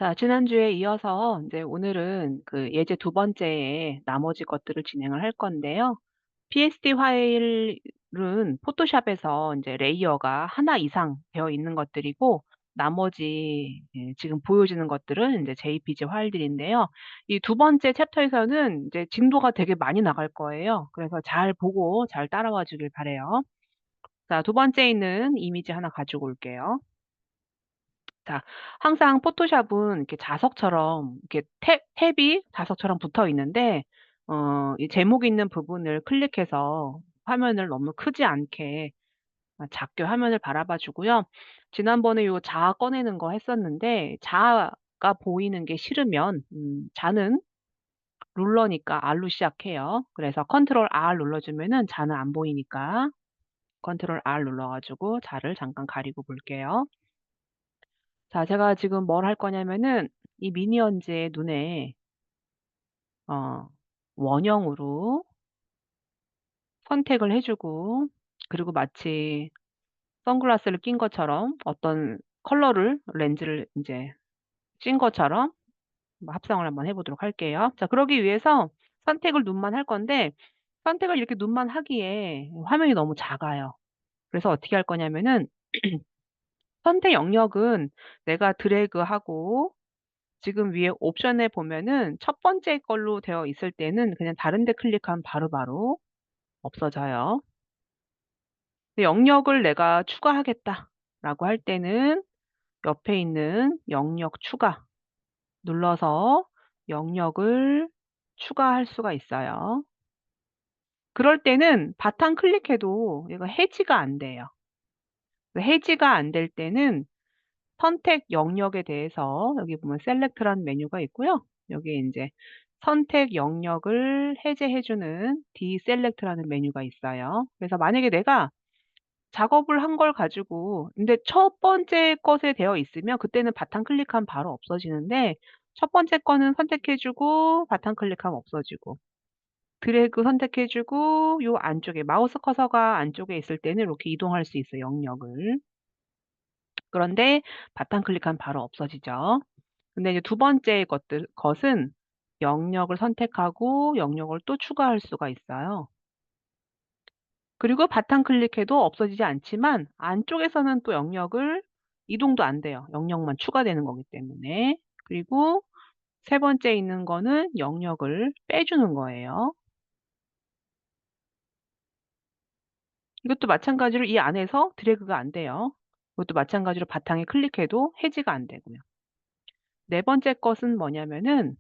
자, 지난주에 이어서 이제 오늘은 그 예제 두 번째에 나머지 것들을 진행을 할 건데요. PSD 파일은 포토샵에서 이제 레이어가 하나 이상 되어 있는 것들이고, 나머지 지금 보여지는 것들은 이제 JPG 파일들인데요. 이 두 번째 챕터에서는 이제 진도가 되게 많이 나갈 거예요. 그래서 잘 보고 잘 따라와 주길 바라요. 자, 두 번째에 있는 이미지 하나 가지고 올게요. 자, 항상 포토샵은 이렇게 자석처럼 이렇게 탭이 자석처럼 붙어 있는데, 이 제목 있는 부분을 클릭해서 화면을 너무 크지 않게 작게 화면을 바라봐 주고요. 지난번에 요 자 꺼내는 거 했었는데, 자가 보이는 게 싫으면 자는 룰러니까 R로 시작해요. 그래서 컨트롤 R 눌러 주면은 자는 안 보이니까 컨트롤 R 눌러 가지고 자를 잠깐 가리고 볼게요. 자, 제가 지금 뭘 할 거냐면은 이 미니언즈의 눈에 어 원형으로 선택을 해 주고, 그리고 마치 선글라스를 낀 것처럼 어떤 컬러를 렌즈를 인제 찐 것처럼 합성을 한번 해 보도록 할게요. 자, 그러기 위해서 선택을 눈만 할 건데, 선택을 이렇게 눈만 하기에 화면이 너무 작아요. 그래서 어떻게 할 거냐면은 선택 영역은 내가 드래그하고, 지금 위에 옵션에 보면은 첫 번째 걸로 되어 있을 때는 그냥 다른 데 클릭하면 바로바로 없어져요. 근데 영역을 내가 추가하겠다라고 할 때는 옆에 있는 영역 추가 눌러서 영역을 추가할 수가 있어요. 그럴 때는 바탕 클릭해도 얘가 해지가 안 돼요. 그 해지가 안 될 때는 선택 영역에 대해서 여기 보면 셀렉트라는 메뉴가 있고요. 여기에 인제 선택 영역을 해제해 주는 디셀렉트라는 메뉴가 있어요. 그래서 만약에 내가 작업을 한 걸 가지고, 근데 첫 번째 것에 되어 있으면 그때는 바탕 클릭하면 바로 없어지는데, 첫 번째 거는 선택해 주고 바탕 클릭하면 없어지고, 드래그 선택해 주고 요 안쪽에 마우스 커서가 안쪽에 있을 때는 이렇게 이동할 수 있어요, 영역을. 그런데 바탕 클릭하면 바로 없어지죠. 근데 이제 두 번째 것은 영역을 선택하고 영역을 또 추가할 수가 있어요. 그리고 바탕 클릭해도 없어지지 않지만 안쪽에서는 또 영역을 이동도 안 돼요. 영역만 추가되는 거기 때문에. 그리고 세 번째 있는 거는 영역을 빼주는 거예요. 이것도 마찬가지로 이 안에서 드래그가 안 돼요. 이것도 마찬가지로 바탕에 클릭해도 해지가 안 되고요. 네 번째 것은 뭐냐면은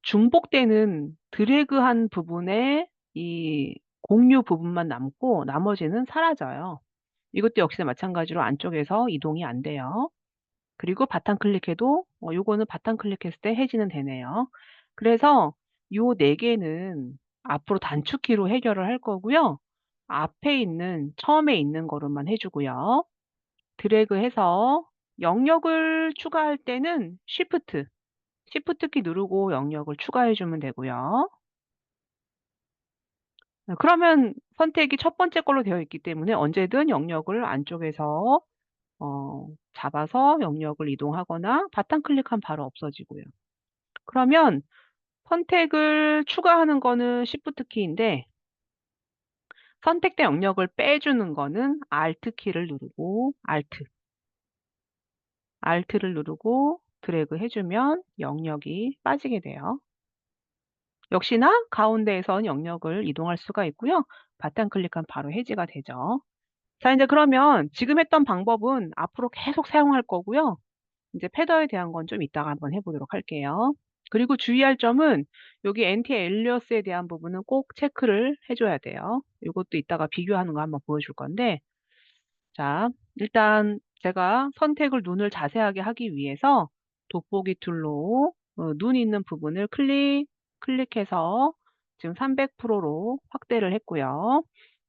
중복되는 드래그한 부분에 이 공유 부분만 남고 나머지는 사라져요. 이것도 역시나 마찬가지로 안쪽에서 이동이 안 돼요. 그리고 바탕 클릭해도 요거는 바탕 클릭했을 때 해지는 되네요. 그래서 요 4 개는 앞으로 단축키로 해결을 할 거고요. 앞에 있는 처음에 있는 거로만 해 주고요. 드래그해서 영역을 추가할 때는 시프트 키 누르고 영역을 추가해 주면 되고요. 그러면 선택이 첫 번째 걸로 되어 있기 때문에 언제든 영역을 안쪽에서 잡아서 영역을 이동하거나 바탕 클릭하면 바로 없어지고요. 그러면 선택을 추가하는 거는 시프트 키인데, 선택된 영역을 빼주는 거는 Alt 키를 누르고 Alt를 누르고 드래그 해 주면 영역이 빠지게 돼요. 역시나 가운데에선 영역을 이동할 수가 있고요. 바탕 클릭하면 바로 해지가 되죠. 자, 인제 그러면 지금 했던 방법은 앞으로 계속 사용할 거고요. 인제 패더에 대한 건 좀 이따가 한번 해 보도록 할게요. 그리고 주의할 점은 여기 엔티 엘리어스에 대한 부분은 꼭 체크를 해 줘야 돼요. 요것도 이따가 비교하는 거 한번 보여줄 건데, 자, 일단 제가 선택을 눈을 자세하게 하기 위해서 돋보기 툴로 눈 있는 부분을 클릭해서 지금 300%로 확대를 했고요.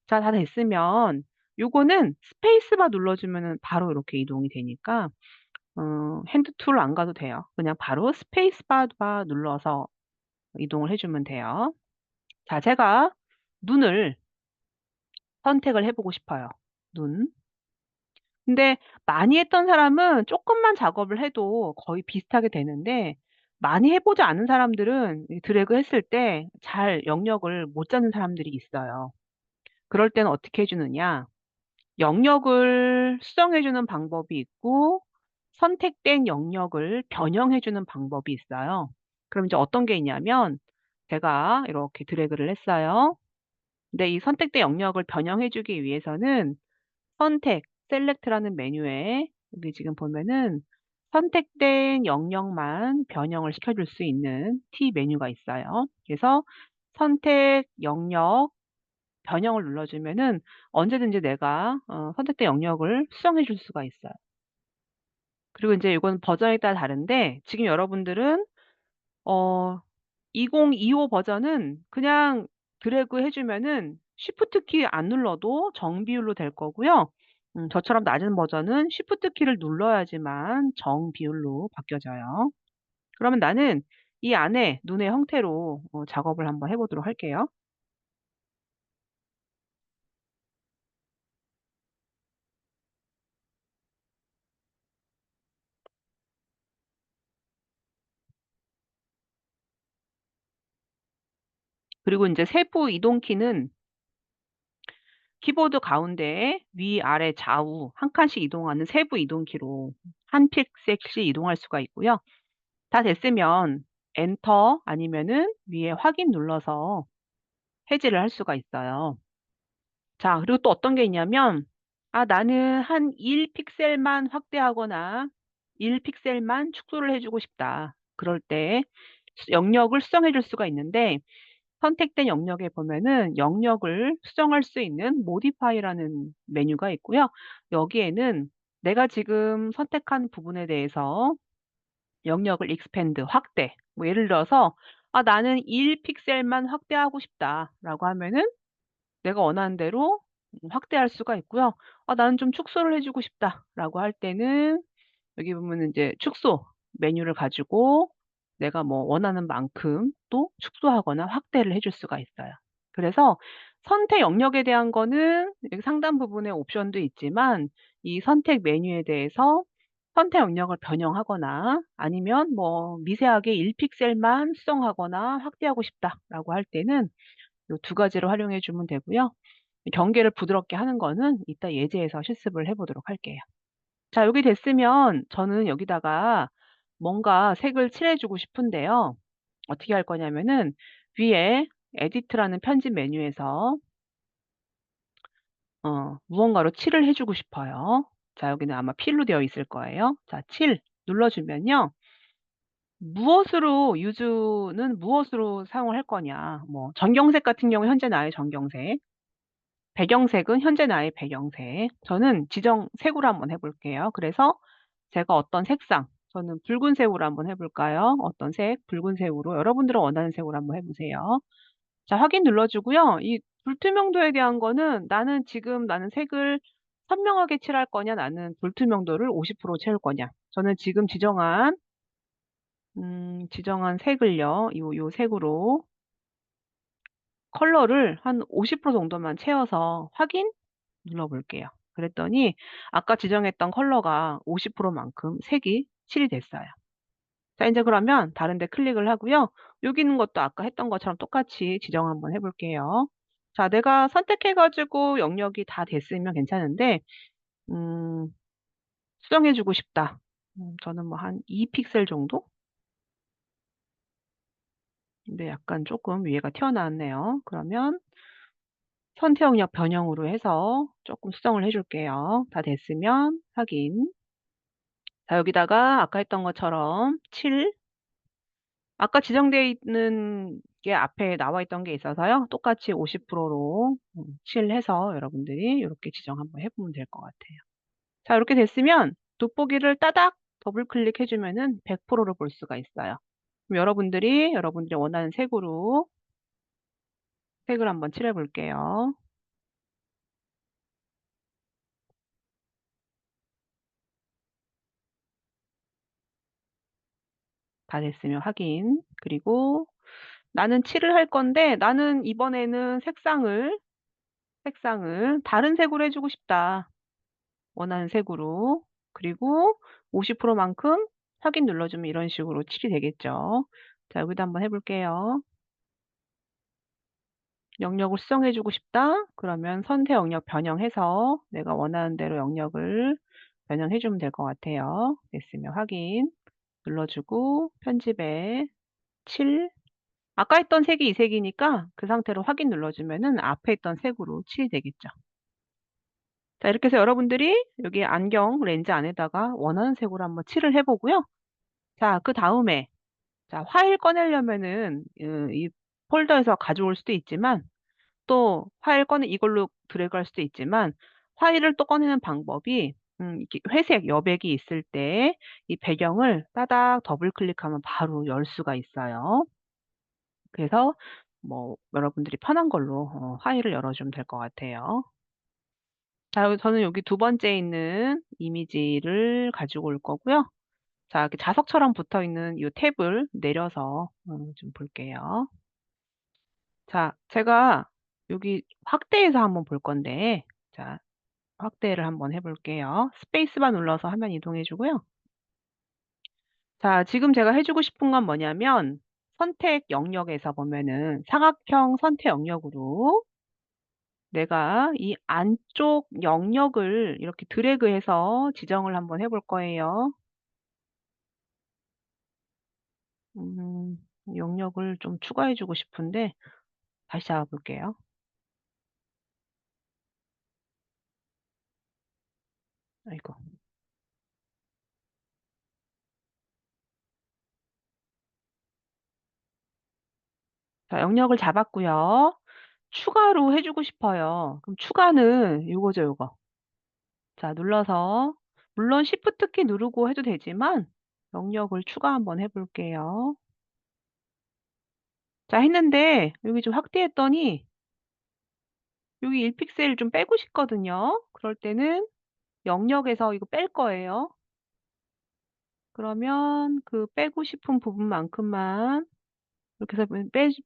자, 다 됐으면 요거는 스페이스바 눌러 주면은 바로 이렇게 이동이 되니까 핸드 툴 안 가도 돼요. 그냥 바로 스페이스바 눌러서 이동을 해 주면 돼요. 자, 제가 눈을 선택을 해 보고 싶어요. 눈. 근데 많이 했던 사람은 쪼끔만 작업을 해도 거의 비슷하게 되는데, 많이 해 보지 않은 사람들은 이 드래그 했을 때 잘 영역을 못 잡는 사람들이 있어요. 그럴 때는 어떻게 해 주느냐, 영역을 수정해 주는 방법이 있고 선택된 영역을 변형해 주는 방법이 있어요. 그럼 이제 어떤 게 있냐면, 제가 이렇게 드래그를 했어요. 근데 이 선택된 영역을 변형해 주기 위해서는 선택, 셀렉트라는 메뉴에 여기 지금 보면은 선택된 영역만 변형을 시켜 줄 수 있는 T 메뉴가 있어요. 그래서 선택 영역 변형을 눌러 주면은 언제든지 내가 선택된 영역을 수정해 줄 수가 있어요. 그리고 인제 이건 버전에 따라 다른데, 지금 여러분들은 어 2025 버전은 그냥 드래그 해 주면은 쉬프트 키 안 눌러도 정비율로 될 거고요. 저처럼 낮은 버전은 쉬프트 키를 눌러야지만 정비율로 바뀌어져요. 그러면 나는 이 안에 눈의 형태로 작업을 한번 해 보도록 할게요. 그리고 인제 세부 이동 키는 키보드 가운데에 위, 아래, 좌우 한 칸씩 이동하는 세부 이동 키로 한 픽셀씩 이동할 수가 있고요. 다 됐으면 엔터 아니면은 위에 확인 눌러서 해지를 할 수가 있어요. 자, 그리고 또 어떤 게 있냐면, 나는 한 1 픽셀만 확대하거나 1 픽셀만 축소를 해 주고 싶다. 그럴 때 영역을 수정해 줄 수가 있는데, 선택된 영역에 보면은 영역을 수정할 수 있는 모디파이라는 메뉴가 있고요. 여기에는 내가 지금 선택한 부분에 대해서 영역을 expand 확대, 뭐 예를 들어서 나는 1 픽셀만 확대하고 싶다."라고 하면은 내가 원하는 대로 확대할 수가 있고요. 나는 좀 축소를 해 주고 싶다."라고 할 때는 여기 보면은 인제 축소 메뉴를 가지고 내가 뭐 원하는 만큼 또 축소하거나 확대를 해 줄 수가 있어요. 그래서 선택 영역에 대한 거는 여기 상단 부분에 옵션도 있지만, 이 선택 메뉴에 대해서 선택 영역을 변형하거나 아니면 뭐 미세하게 1 픽셀만 수정하거나 확대하고 싶다라고 할 때는 요 두 가지를 활용해 주면 되고요. 경계를 부드럽게 하는 거는 이따 예제에서 실습을 해 보도록 할게요. 자, 여기 됐으면 저는 여기다가 뭔가 색을 칠해 주고 싶은데요. 어떻게 할 거냐면은 위에 에디트라는 편집 메뉴에서 무언가로 칠을 해 주고 싶어요. 자, 여기는 아마 필로 되어 있을 거예요. 자, 칠 눌러 주면요. 무엇으로 유즈는 무엇으로 사용을 할 거냐. 뭐 전경색 같은 경우 현재 나의 전경색, 배경색은 현재 나의 배경색. 저는 지정 색으로 한번 해 볼게요. 그래서 제가 어떤 색상, 저는 붉은색으로 한번 해 볼까요? 어떤 색? 붉은색으로. 여러분들은 원하는 색으로 한번 해 보세요. 자, 확인 눌러 주고요. 이 불투명도에 대한 거는 나는 색을 선명하게 칠할 거냐, 나는 불투명도를 50% 채울 거냐. 저는 지금 지정한 색을요. 요 색으로 컬러를 한 50% 정도만 채워서 확인 눌러 볼게요. 그랬더니 아까 지정했던 컬러가 50% 만큼 색이 칠이 됐어요. 자, 인제 그러면 다른 데 클릭을 하고요. 여기 있는 것도 아까 했던 것처럼 똑같이 지정 한번 해 볼게요. 자, 내가 선택해 가지고 영역이 다 됐으면 괜찮은데 음 '수정해 주고 싶다.' 저는 뭐 한 2 픽셀 정도? 근데 약간 쪼끔 위에가 튀어나왔네요. 그러면 선택 영역 변형으로 해서 쪼끔 수정을 해 줄게요. 다 됐으면 확인. 자, 여기다가 아까 했던 것처럼 칠, 아까 지정되어 있는 게 앞에 나와 있던 게 있어서요. 똑같이 50% 로 칠해서 여러분들이 요렇게 지정 한번 해 보면 될 것 같아요. 자, 요렇게 됐으면 돋보기를 따닥 더블 클릭해 주면은 100% 로 볼 수가 있어요. 그럼 여러분들이 원하는 색으로 색을 한번 칠해 볼게요. 다 됐으면 확인. 그리고 나는 칠을 할 건데 나는 이번에는 색상을 다른 색으로 해 주고 싶다. 원하는 색으로. 그리고 50% 만큼 확인 눌러주면 이런 식으로 칠이 되겠죠. 자, 여기도 한번 해 볼게요. 영역을 수정해 주고 싶다? 그러면 선택 영역 변형해서 내가 원하는 대로 영역을 변형해 주면 될 것 같아요. 됐으면 확인 눌러주고 편집에 7. 아까 했던 색이 이 색이니까 그 상태로 확인 눌러주면은 앞에 있던 색으로 칠이 되겠죠. 자, 이렇게 해서 여러분들이 여기 안경 렌즈 안에다가 원하는 색으로 한번 칠을 해 보고요. 자, 그다음에 자, 파일 꺼내려면은 이 폴더에서 가져올 수도 있지만 또 파일 꺼내 이걸로 드래그할 수도 있지만 파일을 또 꺼내는 방법이 이렇게 회색 여백이 있을 때 이 배경을 따닥 더블 클릭하면 바로 열 수가 있어요. 그래서 뭐 여러분들이 편한 걸로 파일을 열어 주면 될 것 같아요. 자, 저는 여기 두 번째에 있는 이미지를 가지고 올 거고요. 자, 이렇게 자석처럼 붙어 있는 이 탭을 내려서 좀 볼게요. 자, 제가 여기 확대해서 한번 볼 건데 자, 확대를 한번 해 볼게요. 스페이스바 눌러서 화면 이동해 주고요. 자, 지금 제가 해 주고 싶은 건 뭐냐면 선택 영역에서 보면은 사각형 선택 영역으로 내가 이 안쪽 영역을 이렇게 드래그해서 지정을 한번 해볼 거예요. 음 영역을 좀 추가해 주고 싶은데 다시 잡아 볼게요. 아이고. 자, 영역을 잡았고요. 추가로 해 주고 싶어요. 그럼 추가는 요거죠, 요거. 자, 눌러서 물론 Shift 키 누르고 해도 되지만 영역을 추가 한번 해 볼게요. 자, 했는데 여기 좀 확대했더니 여기 1 픽셀 좀 빼고 싶거든요. 그럴 때는 영역에서 이거 뺄 거예요. 그러면 그 빼고 싶은 부분만큼만 이렇게 해서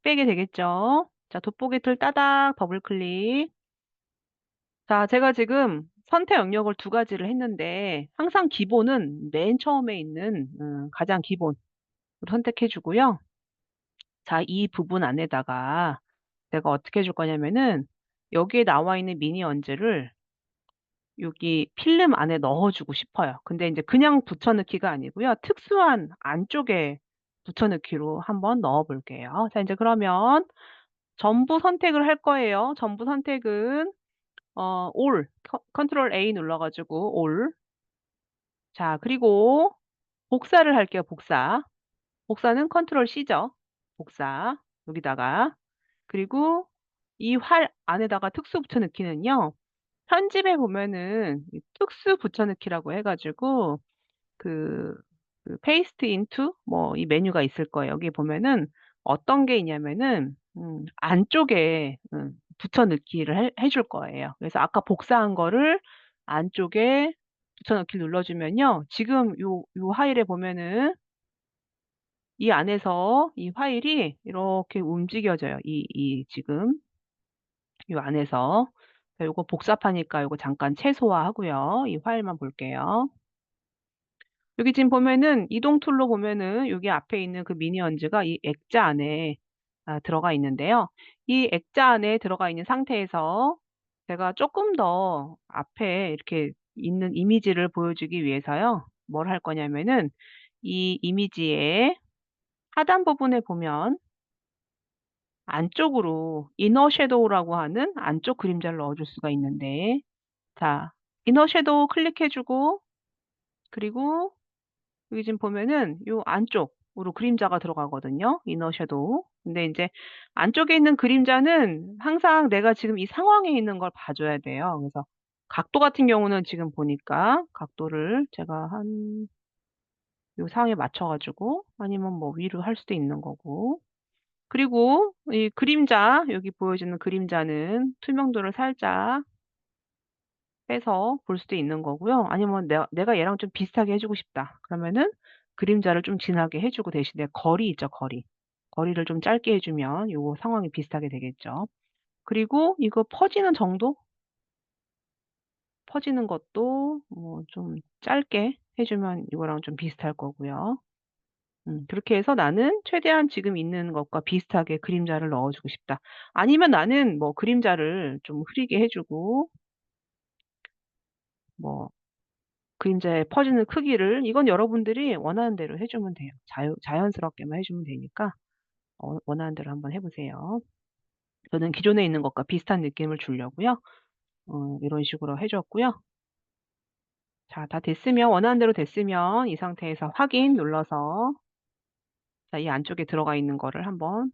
빼게 되겠죠. 자, 돋보기 틀 따닥 더블 클릭. 자, 제가 지금 선택 영역을 두 가지를 했는데 항상 기본은 맨 처음에 있는 가장 기본으로 선택해 주고요. 자, 이 부분 안에다가 내가 어떻게 해줄 거냐면은 여기에 나와 있는 미니언즈를 여기 필름 안에 넣어 주고 싶어요. 근데 인제 그냥 붙여 넣기가 아니고요. 특수한 안쪽에 붙여 넣기로 한번 넣어 볼게요. 자, 인제 그러면 전부 선택을 할 거예요. 전부 선택은 올 컨트롤 A 눌러 가지고 올. 자, 그리고 복사를 할게요, 복사. 복사는 컨트롤 C죠. 복사. 여기다가. 그리고 이 활 안에다가 특수 붙여 넣기는요. 편집에 보면은 이 특수 붙여 넣기라고 해 가지고 그 paste into 뭐 이 메뉴가 있을 거예요. 여기 보면은 어떤 게 있냐면은 안쪽에 붙여 넣기를 해 줄 거예요. 그래서 아까 복사한 거를 안쪽에 붙여 넣기를 눌러 주면요. 지금 요 파일에 보면은 이 안에서 이 파일이 이렇게 움직여져요. 지금 요 안에서. 자, 요거 복잡하니까 요거 잠깐 최소화하고요. 이 파일만 볼게요. 여기 지금 보면은 이동 툴로 보면은 여기 앞에 있는 그 미니언즈가 이 액자 안에 들어가 있는데요. 이 액자 안에 들어가 있는 상태에서 제가 쪼끔 더 앞에 이렇게 있는 이미지를 보여주기 위해서요. 뭘 할 거냐면은 이 이미지의 하단 부분에 보면 안쪽으로 이너 섀도우라고 하는 안쪽 그림자를 넣어 줄 수가 있는데 자, 이너 섀도우 클릭해 주고 그리고 여기 지금 보면은 요 안쪽으로 그림자가 들어가거든요, 이너 섀도우. 근데 인제 안쪽에 있는 그림자는 항상 내가 지금 이 상황에 있는 걸 봐 줘야 돼요. 그래서 각도 같은 경우는 지금 보니까 각도를 제가 한 요 상황에 맞춰 가지고 아니면 뭐 위로 할 수도 있는 거고. 그리고 이 그림자 여기 보여지는 그림자는 투명도를 살짝 빼서 볼 수도 있는 거고요. 아니면 내가 얘랑 좀 비슷하게 해 주고 싶다. 그러면은 그림자를 좀 진하게 해 주고 대신에 거리 있죠, 거리. 거리를 좀 짧게 해 주면 요 상황이 비슷하게 되겠죠. 그리고 이거 퍼지는 것도 좀 짧게 해 주면 이거랑 좀 비슷할 거고요. 그렇게 해서 '나는 최대한 지금 있는 것과 비슷하게 그림자를 넣어 주고 싶다.' 아니면 '나는 뭐 그림자를 좀 흐리게 해 주고 뭐 그림자의 퍼지는 크기를' 이건 여러분들이 원하는 대로 해 주면 돼요. 자연스럽게만 해 주면 되니까 원하는 대로 한번 해 보세요. 저는 기존에 있는 것과 비슷한 느낌을 주려고요. 이런 식으로 해 줬고요. 자 다 됐으면 원하는 대로 됐으면 이 상태에서 확인 눌러서 자 이 안쪽에 들어가 있는 거를 한번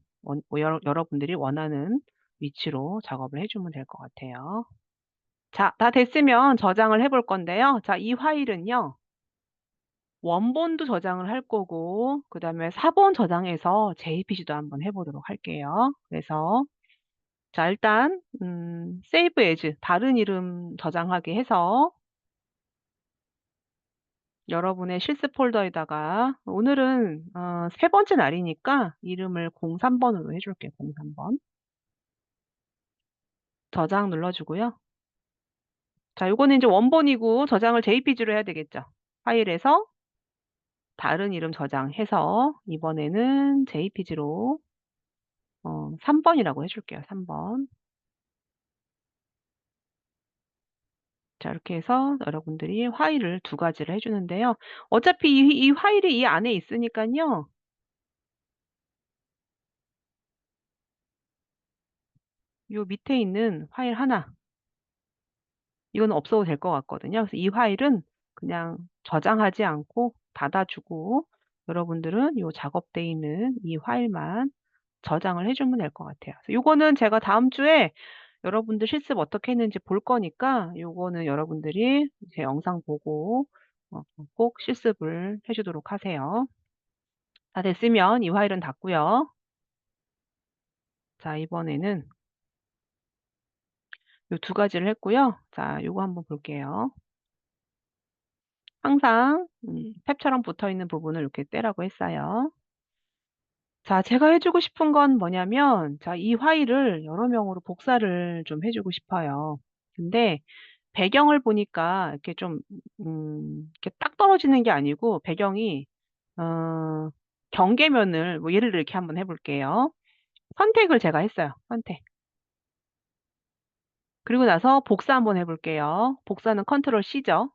여러분들이 원하는 위치로 작업을 해 주면 될 것 같아요. 자 다 됐으면 저장을 해볼 건데요. 자 이 파일은요. 원본도 저장을 할 거고 그다음에 사본 저장해서 JPG도 한번 해 보도록 할게요. 그래서 자 일단 Save as 다른 이름 저장하기 해서 여러분의 실습 폴더에다가 오늘은 세 번째 날이니까 이름을 03 번으로 해 줄게요, 03 번. 저장 눌러 주고요. 자 요거는 인제 원본이고 저장을 JPG로 해야 되겠죠. 파일에서 다른 이름 저장해서 이번에는 JPG로 3 번이라고 해 줄게요, 3 번. 자 이렇게 해서 여러분들이 파일을 두 가지를 해 주는데요. 어차피 이 파일이 이 안에 있으니깐요. 요 밑에 있는 파일 하나 이거는 없어도 될 것 같거든요. 그래서 이 파일은 그냥 저장하지 않고 닫아 주고 여러분들은 요 작업대에 있는 이 파일만 저장을 해 주면 될 것 같아요. 그래서 요거는 제가 다음 주에 여러분들 실습 어떻게 했는지 볼 거니까 요거는 여러분들이 제 영상 보고 꼭 실습을 해 주도록 하세요. 다 됐으면 이 파일은 닫고요. 자 이번에는 요 두 가지를 했고요. 자 요거 한번 볼게요. 항상 탭처럼 붙어 있는 부분을 이렇게 떼라고 했어요. 자 제가 해 주고 싶은 건 뭐냐면 자 이 파일을 여러 명으로 복사를 좀 해 주고 싶어요. 근데 배경을 보니까 이렇게 좀 이렇게 딱 떨어지는 게 아니고 배경이 어 경계면을 뭐 예를 들어 이렇게 한번 해 볼게요. 선택을 제가 했어요, 선택. 그리고 나서 복사 한번 해 볼게요. 복사는 컨트롤 C죠.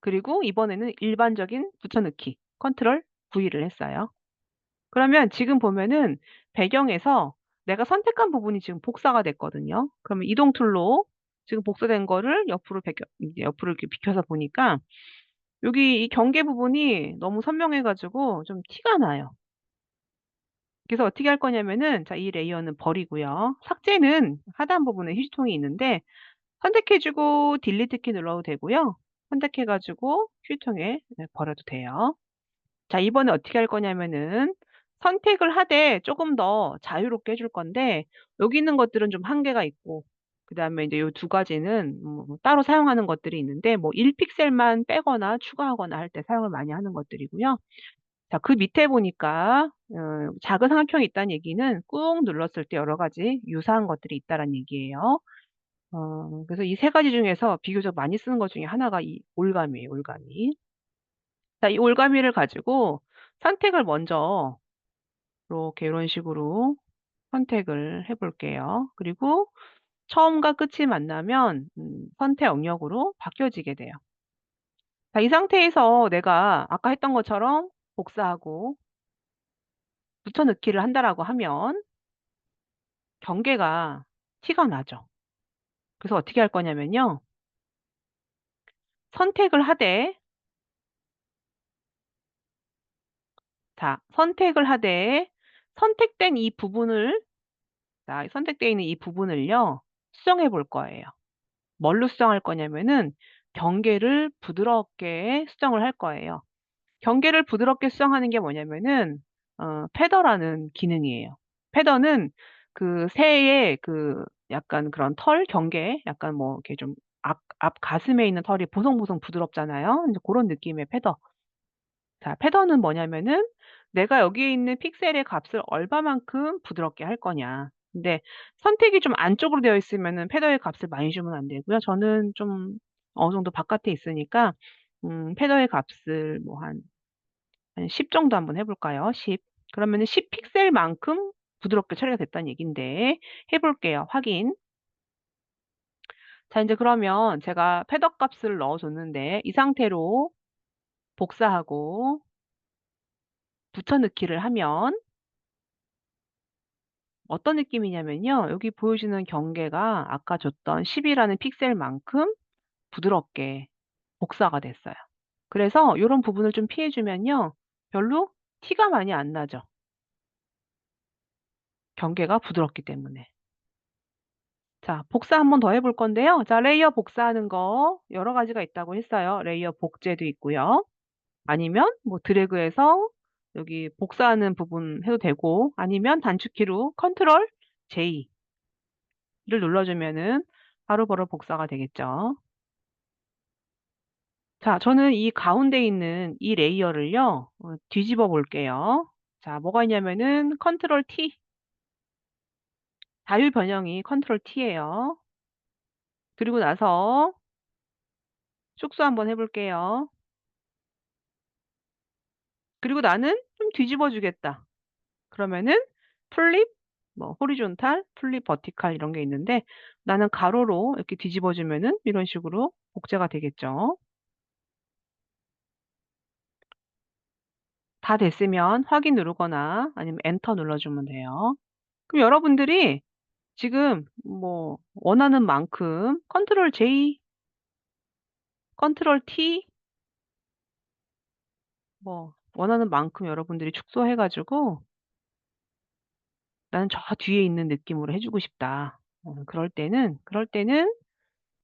그리고 이번에는 일반적인 붙여 넣기 컨트롤 V를 했어요. 그러면 지금 보면은 배경에서 내가 선택한 부분이 지금 복사가 됐거든요. 그러면 이동 툴로 지금 복사된 거를 옆으로 배겨 이제 옆으로 이렇게 비켜서 보니까 여기 이 경계 부분이 너무 선명해 가지고 좀 티가 나요. 그래서 어떻게 할 거냐면은 자 이 레이어는 버리고요. 삭제는 하단 부분에 휴지통이 있는데 선택해 주고 딜리트 키 눌러도 되고요. 선택해 가지고 휴지통에 네 버려도 돼요. 자 이번에 어떻게 할 거냐면은 선택을 하되 쪼금 더 자유롭게 해줄 건데 여기 있는 것들은 좀 한계가 있고 그다음에 인제 요 두 가지는 따로 사용하는 것들이 있는데 뭐 1 픽셀만 빼거나 추가하거나 할 때 사용을 많이 하는 것들이고요. 자 그 밑에 보니까 작은 삼각형이 있다는 얘기는 꾹 눌렀을 때 여러 가지 유사한 것들이 있다라는 얘기예요. 그래서 이 세 가지 중에서 비교적 많이 쓰는 것 중에 하나가 이 올가미예요, 올가미. 자 이 올가미를 가지고 선택을 먼저 요렇게 요런 식으로 선택을 해 볼게요. 그리고 처음과 끝이 만나면 선택 영역으로 바뀌어지게 돼요. 자 이 상태에서 내가 아까 했던 것처럼 복사하고 붙여 넣기를 한다라고 하면 경계가 티가 나죠. 그래서 어떻게 할 거냐면요. 선택을 하되 자 선택을 하되 선택된 이 부분을 자 선택되어 있는 이 부분을요 수정해 볼 거예요. 뭘로 수정할 거냐면은 경계를 부드럽게 수정을 할 거예요. 경계를 부드럽게 수정하는 게 뭐냐면은 패더라는 기능이에요. 패더는 그 새의 그 약간 그런 털 경계 약간 뭐 이렇게 좀 앞 가슴에 있는 털이 보송보송 부드럽잖아요. 인제 고런 느낌의 패더. 자 패더는 뭐냐면은 내가 여기에 있는 픽셀의 값을 얼마만큼 부드럽게 할 거냐. 근데 선택이 좀 안쪽으로 되어 있으면은 패더의 값을 많이 주면 안 되고요. 저는 좀 어느 정도 바깥에 있으니까 패더의 값을 뭐 한 10 정도 한번 해 볼까요? 10. 그러면은 10 픽셀만큼 부드럽게 처리가 됐다는 얘긴데 해 볼게요. 확인. 자 인제 그러면 제가 패더 값을 넣어 줬는데 이 상태로 복사하고 붙여 넣기를 하면 어떤 느낌이냐면요. 여기 보여지는 경계가 아까 줬던 10 이라는 픽셀만큼 부드럽게 복사가 됐어요. 그래서 요런 부분을 좀 피해 주면요. 별로 티가 많이 안 나죠, 경계가 부드럽기 때문에. 자 복사 한번 더 해볼 건데요. 자 레이어 복사하는 거 여러 가지가 있다고 했어요. 레이어 복제도 있고요. 아니면 뭐 드래그해서 여기 복사하는 부분 해도 되고 아니면 단축키로 컨트롤 J를 눌러 주면은 바로바로 복사가 되겠죠. 자 저는 이 가운데 있는 이 레이어를요 뒤집어 볼게요. 자 뭐가 있냐면은 컨트롤 T, 자유 변형이 컨트롤 T예요. 그리고 나서 축소 한번 해 볼게요. 그리고 '나는 좀 뒤집어 주겠다.' 그러면은 플립 뭐 호리존탈, 플립 버티칼 이런 게 있는데 나는 가로로 이렇게 뒤집어 주면은 이런 식으로 복제가 되겠죠. 다 됐으면 확인 누르거나 아니면 엔터 눌러 주면 돼요. 그럼 여러분들이 지금 뭐 원하는 만큼 컨트롤 J, 컨트롤 T 뭐 원하는 만큼 여러분들이 축소해 가지고 '나는 저 뒤에 있는 느낌으로 해 주고 싶다.' 그럴 때는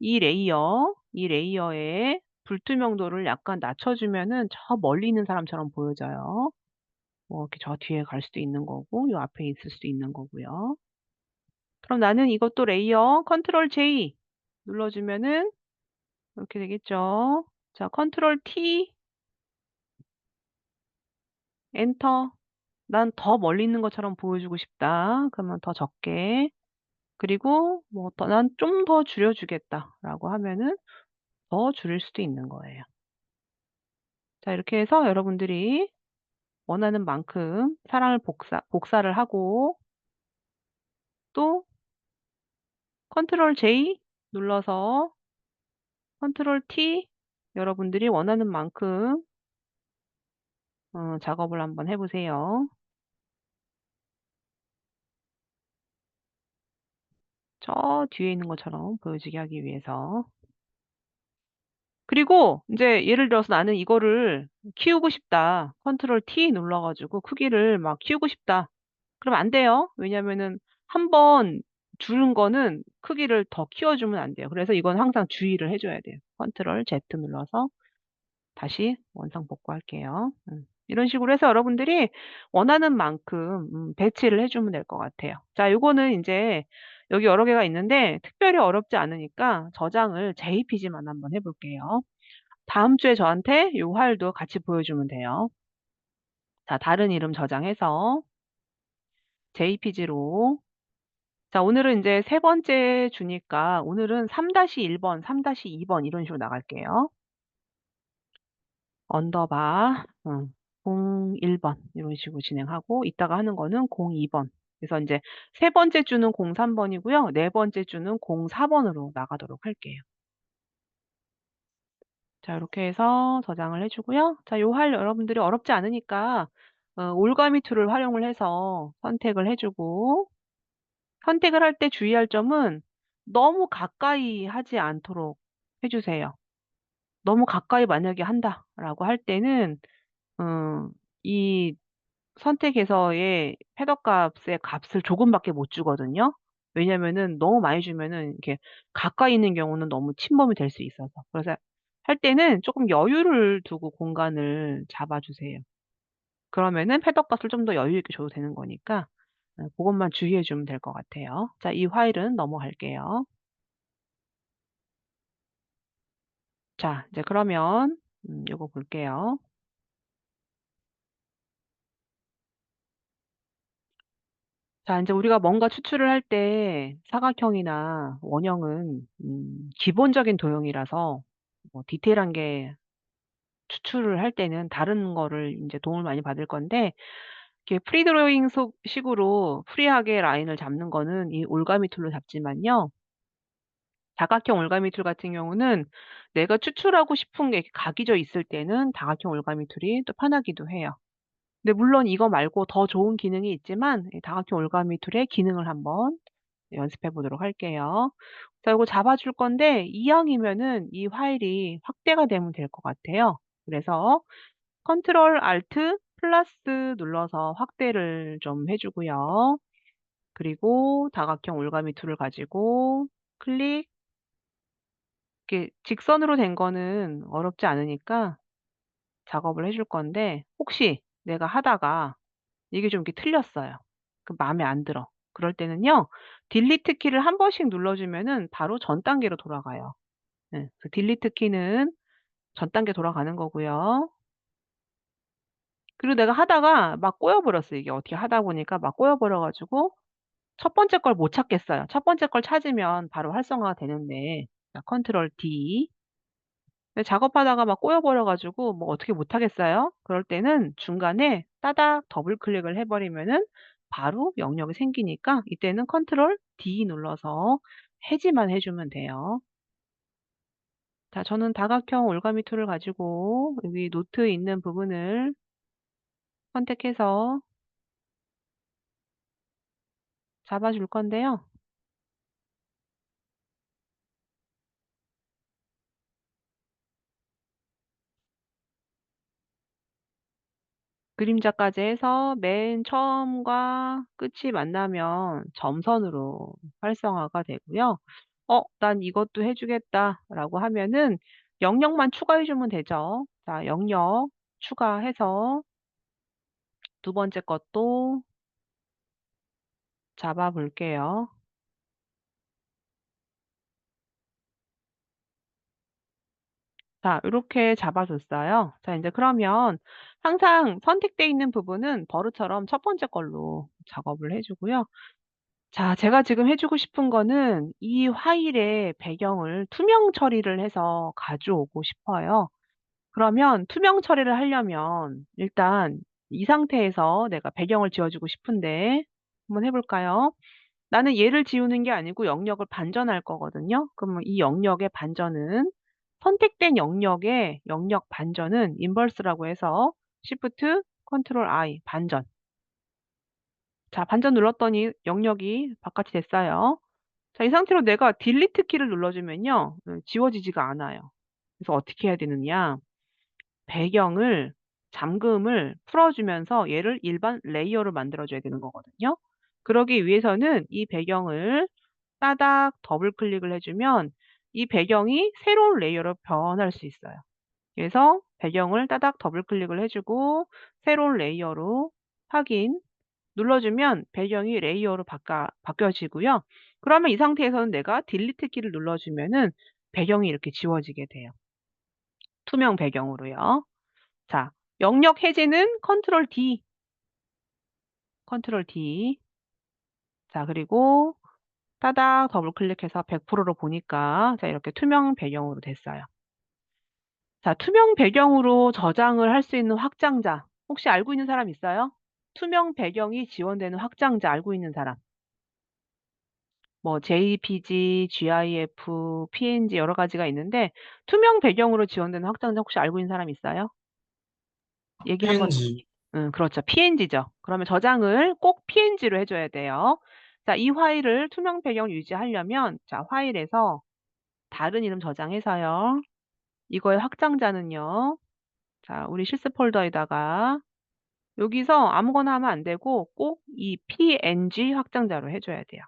이 레이어의 불투명도를 약간 낮춰 주면은 저 멀리 있는 사람처럼 보여져요. 뭐 이렇게 저 뒤에 갈 수도 있는 거고 요 앞에 있을 수도 있는 거고요. 그럼 나는 이것도 레이어 컨트롤 J 눌러 주면은 이렇게 되겠죠. 자 컨트롤 T 엔터. '난 더 멀리 있는 것처럼 보여주고 싶다.' 그러면 더 적게 그리고 뭐 더 '난 좀 더 줄여 주겠다.'라고 하면은 더 줄일 수도 있는 거예요. 자 이렇게 해서 여러분들이 원하는 만큼 사람을 복사를 하고 또 컨트롤 J 눌러서 컨트롤 T 여러분들이 원하는 만큼 작업을 한번 해 보세요. 저 뒤에 있는 것처럼 보여지게 하기 위해서. 그리고 인제 예를 들어서 '나는 이거를 키우고 싶다. 컨트롤 T 눌러 가지고 크기를 막 키우고 싶다.' 그러면 안 돼요. 왜냐하면은 한 번 줄은 거는 크기를 더 키워 주면 안 돼요. 그래서 이건 항상 주의를 해 줘야 돼요. 컨트롤 Z 눌러서 다시 원상 복구할게요. 이런 식으로 해서 여러분들이 원하는 만큼 배치를 해 주면 될 것 같아요. 자 요거는 인제 여기 여러 개가 있는데 특별히 어렵지 않으니까 저장을 JPG만 한번 해 볼게요. 다음 주에 저한테 요 파일도 같이 보여주면 돼요. 자 다른 이름 저장해서 JPG로 자 오늘은 인제 세 번째 주니까 오늘은 3-1 번, 3-2번 이런 식으로 나갈게요. 언더바 01번 이런 식으로 진행하고 이따가 하는 거는 02번. 그래서 인제 세 번째 주는 03 번이고요. 네 번째 주는 04 번으로 나가도록 할게요. 자 요렇게 해서 저장을 해 주고요. 자 요 할 여러분들이 어렵지 않으니까 올가미 툴을 활용을 해서 선택을 해 주고 선택을 할 때 주의할 점은 너무 가까이 하지 않도록 해 주세요. 너무 가까이 만약에 한다라고 할 때는 이 선택에서의 패더 값의 값을 조금밖에 못 주거든요. 왜냐면은 너무 많이 주면은 이렇게 가까이 있는 경우는 너무 침범이 될 수 있어서. 그래서 할 때는 쪼끔 여유를 두고 공간을 잡아 주세요. 그러면은 패더 값을 좀 더 여유 있게 줘도 되는 거니까 고것만 주의해 주면 될 것 같아요. 자 이 파일은 넘어갈게요. 자 이제 그러면 요거 볼게요. 자 인제 우리가 뭔가 추출을 할 때 사각형이나 원형은 기본적인 도형이라서 뭐 디테일한 게 추출을 할 때는 다른 거를 인제 도움을 많이 받을 건데 이렇게 프리드로잉 속 식으로 프리하게 라인을 잡는 거는 이 올가미 툴로 잡지만요. 다각형 올가미 툴 같은 경우는 내가 추출하고 싶은 게 이렇게 각이 져 있을 때는 다각형 올가미 툴이 또 편하기도 해요. 근데 물론 이거 말고 더 좋은 기능이 있지만 이 다각형 올가미 툴의 기능을 한번 연습해 보도록 할게요. 자 요거 잡아 줄 건데 이왕이면은 이 파일이 확대가 되면 될 것 같아요. 그래서 컨트롤 알트 플러스 눌러서 확대를 좀 해 주고요. 그리고 다각형 올가미 툴을 가지고 클릭 이렇게 직선으로 된 거는 어렵지 않으니까 작업을 해줄 건데 혹시 내가 하다가 이게 좀 이렇게 틀렸어요. 그 마음에 안 들어. 그럴 때는요. 딜리트 키를 한 번씩 눌러 주면은 바로 전 단계로 돌아가요. 예. 그 딜리트 키는 전 단계 돌아가는 거고요. 그리고 내가 하다가 막 꼬여 버렸어. 이게 어떻게 하다 보니까 막 꼬여 버려 가지고 첫 번째 걸 못 찾겠어요. 첫 번째 걸 찾으면 바로 활성화가 되는데 자 컨트롤 D. 근데 작업하다가 막 꼬여 버려 가지고 뭐 어떻게 못 하겠어요. 그럴 때는 중간에 따닥 더블 클릭을 해 버리면은 바로 영역이 생기니까 이때는 컨트롤 D 눌러서 해지만 해 주면 돼요. 자 저는 다각형 올가미 툴을 가지고 여기 노트 있는 부분을 선택해서 잡아 줄 건데요. 그림자까지 해서 맨 처음과 끝이 만나면 점선으로 활성화가 되고요. 난 이것도 해 주겠다."라고 하면은 영역만 추가해 주면 되죠. 자 영역 추가해서 두 번째 것도 잡아 볼게요. 자 요렇게 잡아 줬어요. 자 인제 그러면 항상 선택돼 있는 부분은 버릇처럼 첫 번째 걸로 작업을 해 주고요. 자 제가 지금 해 주고 싶은 거는 이 파일의 배경을 투명 처리를 해서 가져오고 싶어요. 그러면 투명 처리를 하려면 일단 이 상태에서 내가 배경을 지워 주고 싶은데 한번 해 볼까요? 나는 얘를 지우는 게 아니고 영역을 반전할 거거든요. 그러면 이 영역의 반전은 선택된 영역의 영역 반전은 인버스라고 해서 Shift Ctrl I 반전. 자 반전 눌렀더니 영역이 바깥이 됐어요. 자 이 상태로 내가 딜리트 키를 눌러 주면요. 지워지지가 않아요. 그래서 어떻게 해야 되느냐. 배경을 잠금을 풀어 주면서 얘를 일반 레이어로 만들어 줘야 되는 거거든요. 그러기 위해서는 이 배경을 따닥 더블 클릭을 해 주면 이 배경이 새로운 레이어로 변할 수 있어요. 그래서 배경을 따닥 더블 클릭을 해 주고 새로운 레이어로 확인 눌러 주면 배경이 레이어로 바뀌어지고요. 그러면 이 상태에서는 내가 딜리트 키를 눌러 주면은 배경이 이렇게 지워지게 돼요. 투명 배경으로요. 자 영역 해제는 컨트롤 D, 컨트롤 D. 자 그리고 따닥 더블 클릭해서 100%로 보니까 자 이렇게 투명 배경으로 됐어요. 자 투명 배경으로 저장을 할 수 있는 확장자 혹시 알고 있는 사람 있어요? 투명 배경이 지원되는 확장자 알고 있는 사람. 뭐 JPG, GIF, PNG 여러 가지가 있는데 투명 배경으로 지원되는 확장자 혹시 알고 있는 사람 있어요? 얘기 한번 PNG. 그렇죠. PNG죠. 그러면 저장을 꼭 PNG로 해 줘야 돼요. 자 이 파일을 투명 배경을 유지하려면 자 파일에서 다른 이름 저장해서요. 이거의 확장자는요. 자 우리 실습 폴더에다가 여기서 아무거나 하면 안 되고 꼭 이 PNG 확장자로 해 줘야 돼요.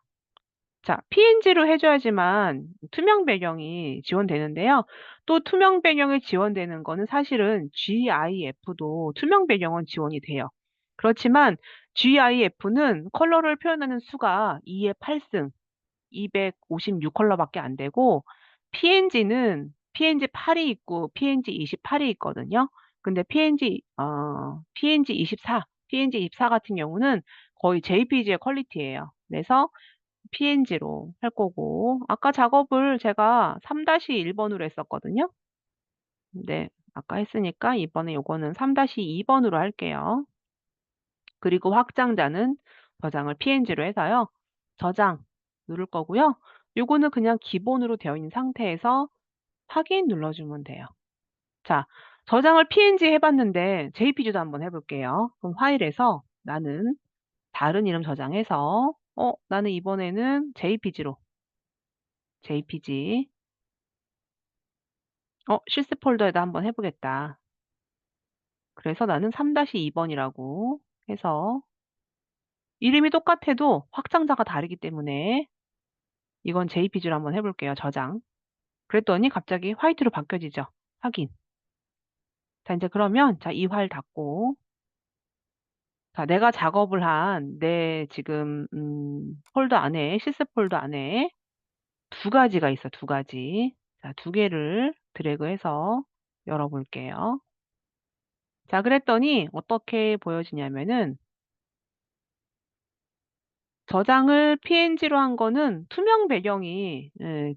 자 PNG로 해 줘야지만 투명 배경이 지원되는데요. 또 투명 배경이 지원되는 거는 사실은 GIF도 투명 배경은 지원이 돼요. 그렇지만 GIF는 컬러를 표현하는 수가 2의 8승 256 컬러밖에 안 되고 PNG는 PNG 8이 있고 PNG 28이 있거든요. 근데 PNG 24, PNG 24 같은 경우는 거의 JPG의 퀄리티예요. 그래서 PNG로 할 거고 아까 작업을 제가 3-1 번으로 했었거든요. 네. 아까 했으니까 이번에 요거는 3-2 번으로 할게요. 그리고 확장자는 저장을 PNG로 해서요. 저장 누를 거고요. 요거는 그냥 기본으로 되어 있는 상태에서 확인 눌러주면 돼요. 자, 저장을 PNG 해 봤는데 JPG도 한번 해 볼게요. 그럼 파일에서 나는 다른 이름 저장해서 나는 이번에는 JPG로 JPG 실습 폴더에다 한번 해 보겠다. 그래서 나는 3-2 번이라고 해서 이름이 똑같아도 확장자가 다르기 때문에 이건 JPG로 한번 해 볼게요, 저장. 그랬더니 갑자기 화이트로 바뀌어지죠. 확인. 자 인제 그러면 자 이 파일 닫고 자 내가 작업을 한 내 지금 폴더 안에 실습 폴더 안에 두 가지가 있어요, 두 가지. 자 두 개를 드래그해서 열어 볼게요. 자 그랬더니 어떻게 보여지냐면은 저장을 PNG로 한 거는 투명 배경이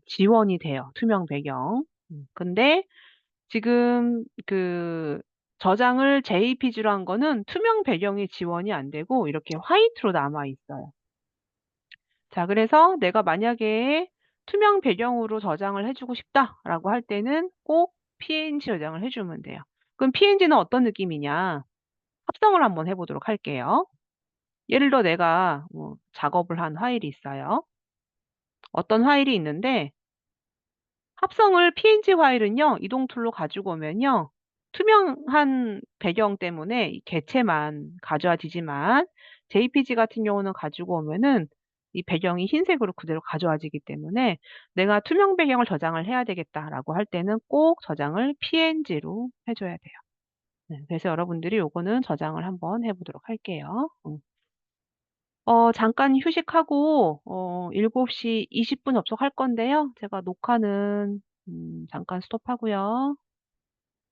지원이 돼요, 투명 배경. 근데 지금 그 저장을 JPG로 한 거는 투명 배경이 지원이 안 되고 이렇게 화이트로 남아 있어요. 자 그래서 내가 만약에 투명 배경으로 저장을 해 주고 싶다라고 할 때는 꼭 PNG 저장을 해 주면 돼요. 그럼 PNG는 어떤 느낌이냐? 합성을 한번 해 보도록 할게요. 예를 들어 내가 뭐 작업을 한 파일이 있어요. 어떤 파일이 있는데 합성을 PNG 파일은요. 이동 툴로 가지고 오면요. 투명한 배경 때문에 이 개체만 가져와지지만 JPG 같은 경우는 가지고 오면은 이 배경이 흰색으로 그대로 가져와지기 때문에 '내가 투명 배경을 저장을 해야 되겠다.'라고 할 때는 꼭 저장을 PNG로 해 줘야 돼요. 네. 그래서 여러분들이 요거는 저장을 한번 해 보도록 할게요. 잠깐 휴식하고 7시 20분 접속할 건데요. 제가 녹화는 잠깐 스톱하고요.